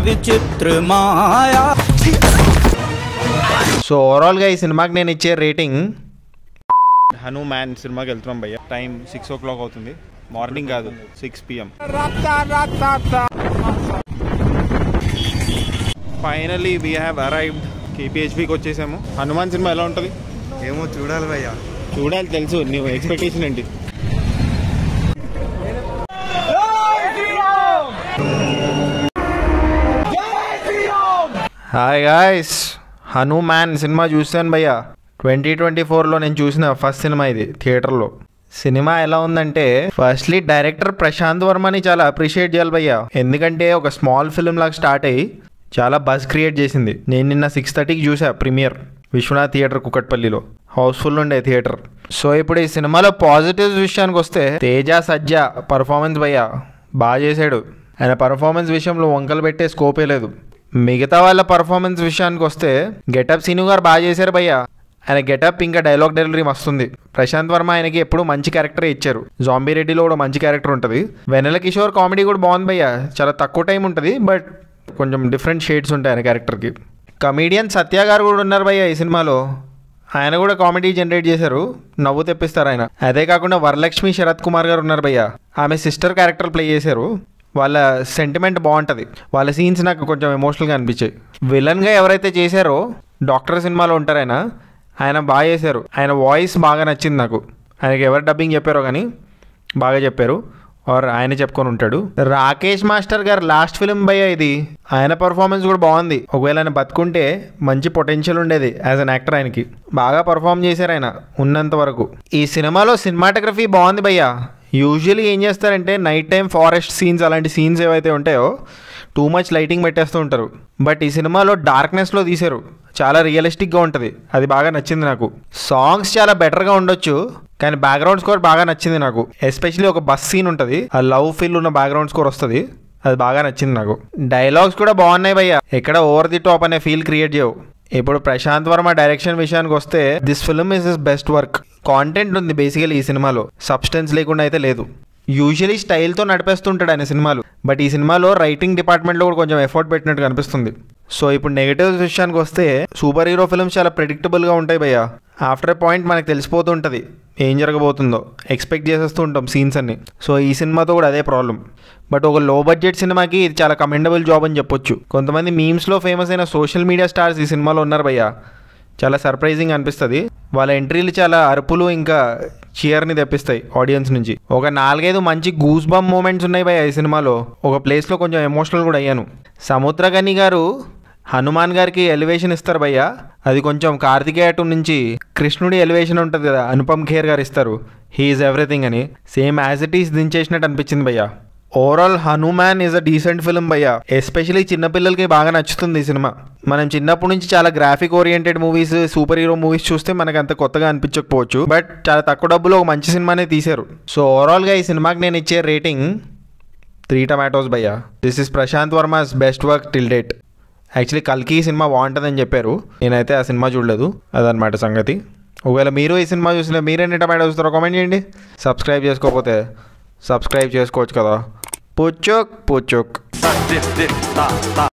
విచిత్ర మాయా. సో ఓవరాల్గా ఈ సినిమాకి నేను ఇచ్చే రేటింగ్, హనుమాన్ సినిమాకి వెళ్తున్నాం భయ్య. టైం 6 o'clock అవుతుంది, మార్నింగ్ కాదు 6 PM. Finally we have arrived. KPHPకి వచ్చేసాము. హనుమాన్ సినిమా ఎలా ఉంటుంది ఏమో చూడాలి భయ్యా. చూడాలి, తెలుసు. నీవు ఎక్స్పెక్టేషన్ ఏంటి? హాయ్ గాయ్స్, హనుమాన్ సినిమా చూసాను భయ్య. 2024లో నేను చూసిన ఫస్ట్ సినిమా ఇది థియేటర్లో. సినిమా ఎలా ఉందంటే, ఫస్ట్లీ డైరెక్టర్ ప్రశాంత్ వర్మని చాలా అప్రిషియేట్ చేయాలి భయ్య. ఎందుకంటే ఒక స్మాల్ ఫిల్మ్ లాగా స్టార్ట్ అయ్యి చాలా బజ్ క్రియేట్ చేసింది. నేను నిన్న 6:30కి చూసా ప్రీమియర్, విశ్వనాథ్ థియేటర్ కుకట్పల్లిలో. హౌస్ఫుల్ ఉండే థియేటర్. సో ఇప్పుడు ఈ సినిమాలో పాజిటివ్స్ విషయానికి వస్తే, తేజ సజ్జా పర్ఫార్మెన్స్ భయ్య బాగా చేశాడు. ఆయన పర్ఫార్మెన్స్ విషయంలో వంకలు పెట్టే స్కోపే లేదు. మిగతా వాళ్ళ పర్ఫార్మెన్స్ విషయానికి వస్తే, గెటప్ సీను గారు బాగా చేశారు భయ్య. ఆయన గెటప్ ఇంకా డైలాగ్ డెలివరీ వస్తుంది. ప్రశాంత్ వర్మ ఆయనకి ఎప్పుడు మంచి క్యారెక్టర్ ఇచ్చారు. జాంబీ రెడ్డిలో కూడా మంచి క్యారెక్టర్ ఉంటుంది. వెన్నెల కిషోర్ కామెడీ కూడా బాగుంది భయ్య. చాలా తక్కువ టైం ఉంటుంది, బట్ కొంచెం డిఫరెంట్ షేడ్స్ ఉంటాయి ఆయన క్యారెక్టర్కి. కమీడియన్ సత్య గారు కూడా ఉన్నారు భయ్య ఈ సినిమాలో. ఆయన కూడా కామెడీ జనరేట్ చేశారు, నవ్వు తెప్పిస్తారు ఆయన. అదే కాకుండా వరలక్ష్మి శరత్ కుమార్ గారు ఉన్నారు భయ్య. ఆమె సిస్టర్ క్యారెక్టర్ ప్లే చేశారు. వాళ్ళ సెంటిమెంట్ బాగుంటుంది. వాళ్ళ సీన్స్ నాకు కొంచెం ఎమోషనల్గా అనిపించాయి. విలన్గా ఎవరైతే చేశారో డాక్టర్ సినిమాలో ఉంటారు ఆయన బాగా చేశారు. ఆయన వాయిస్ బాగా నచ్చింది నాకు. ఆయనకి ఎవరు డబ్బింగ్ చెప్పారో కానీ బాగా చెప్పారు, ఆర్ ఆయన చెప్పుకొని ఉంటాడు. రాకేష్ మాస్టర్ గారు లాస్ట్ ఫిల్మ్ భయ్య ఇది. ఆయన పర్ఫార్మెన్స్ కూడా బాగుంది. ఒకవేళ ఆయన బతుకుంటే మంచి పొటెన్షియల్ ఉండేది యాజ్ అన్ యాక్టర్. ఆయనకి బాగా పర్ఫార్మ్ చేశారు ఆయన ఉన్నంత వరకు. ఈ సినిమాలో సినిమాటోగ్రఫీ బాగుంది భయ్య. యూజువల్లీ ఏం చేస్తారంటే, నైట్ టైం ఫారెస్ట్ సీన్స్ అలాంటి సీన్స్ ఏవైతే ఉంటాయో టూ మచ్ లైటింగ్ పెట్టేస్తూ ఉంటారు. బట్ ఈ సినిమాలో డార్క్నెస్లో తీశారు, చాలా రియలిస్టిక్గా ఉంటుంది. అది బాగా నచ్చింది నాకు. సాంగ్స్ చాలా బెటర్గా ఉండొచ్చు, కానీ బ్యాక్గ్రౌండ్ స్కోర్ బాగా నచ్చింది నాకు. ఎస్పెషల్లీ ఒక బస్ సీన్ ఉంటుంది, ఆ లవ్ ఫీల్ ఉన్న బ్యాక్గ్రౌండ్ స్కోర్ వస్తుంది, అది బాగా నచ్చింది నాకు. డైలాగ్స్ కూడా బాగున్నాయి భయ్య, ఎక్కడ ఓవర్ ది టాప్ అనే ఫీల్ క్రియేట్ చేయవు. ఇప్పుడు ప్రశాంత్ వర్మ డైరెక్షన్ విషయానికి వస్తే, this film is his best work. Content ఉంది బేసికలీ ఈ సినిమాలో, సబ్స్టెన్స్ లేకుండా అయితే లేదు. యూజువలీ స్టైల్తో నడిపేస్తుంటాడు ఆయన సినిమాలు, బట్ ఈ సినిమాలో రైటింగ్ డిపార్ట్మెంట్లో కూడా కొంచెం ఎఫర్ట్ పెట్టినట్టు కనిపిస్తుంది. సో ఇప్పుడు నెగటివ్స్ విషయానికి వస్తే, సూపర్ హీరో ఫిల్మ్స్ చాలా ప్రెడిక్టబుల్గా ఉంటాయి భయ్య. ఆఫ్టర్ ఎ పాయింట్ మనకు తెలిసిపోతూ ఉంటుంది ఏం జరగబోతుందో, ఎక్స్పెక్ట్ చేసేస్తూ ఉంటాం సీన్స్ అన్ని. సో ఈ సినిమాతో కూడా అదే ప్రాబ్లం. బట్ ఒక లో బడ్జెట్ సినిమాకి ఇది చాలా కమెండబుల్ జాబ్ అని చెప్పొచ్చు. కొంతమంది మీమ్స్లో ఫేమస్ అయిన సోషల్ మీడియా స్టార్స్ ఈ సినిమాలో ఉన్నారు భయ్య. చాలా సర్ప్రైజింగ్ అనిపిస్తుంది. వాళ్ళ ఎంట్రీలు చాలా అరుపులు ఇంకా చీర్ని తెప్పిస్తాయి ఆడియన్స్ నుంచి. ఒక 4-5 మంచి గూస్ బంప్ మూమెంట్స్ ఉన్నాయి భయ్య ఈ సినిమాలో. ఒక ప్లేస్లో కొంచెం ఎమోషనల్ కూడా అయ్యాను. సముద్రగని గారు హనుమాన్ గారికి ఎలివేషన్ ఇస్తారు భయ్య. అది కొంచెం కార్తికేయ 2 నుంచి కృష్ణుడి ఎలివేషన్ ఉంటుంది కదా, అనుపమ్ ఖేర్ గారు ఇస్తారు, హీ ఈజ్ ఎవ్రీథింగ్ అని. సేమ్ యాజ్ ఇట్ ఈస్ దించేసినట్టు అనిపించింది భయ్య. Overall Hanuman is a decent film భయ్య. ఎస్పెషలీ చిన్నపిల్లలకి బాగా నచ్చుతుంది ఈ సినిమా. మనం చిన్నప్పటి నుంచి చాలా graphic oriented movies, super hero movies చూస్తే మనకు అంత కొత్తగా అనిపించకపోవచ్చు, బట్ చాలా తక్కువ డబ్బులో ఒక మంచి సినిమానే తీశారు. సో ఓవరాల్గా ఈ సినిమాకి నేను ఇచ్చే రేటింగ్ 3 tomatoes భయ్య. This is Prasanth Varma's best work till date. Actually కల్కి ఈ సినిమా బాగుంటుందని చెప్పారు, నేనైతే ఆ సినిమా చూడలేదు, అదనమాట సంగతి. ఒకవేళ మీరు ఈ సినిమా చూసిన మీరెన్ని టమాటోస్ ఇస్తారో కామెంట్ చేయండి. సబ్స్క్రైబ్ చేసుకోకపోతే సబ్స్క్రైబ్ చేసుకోవచ్చు కదా. పుచ్చుక్ పుచ్చుక్.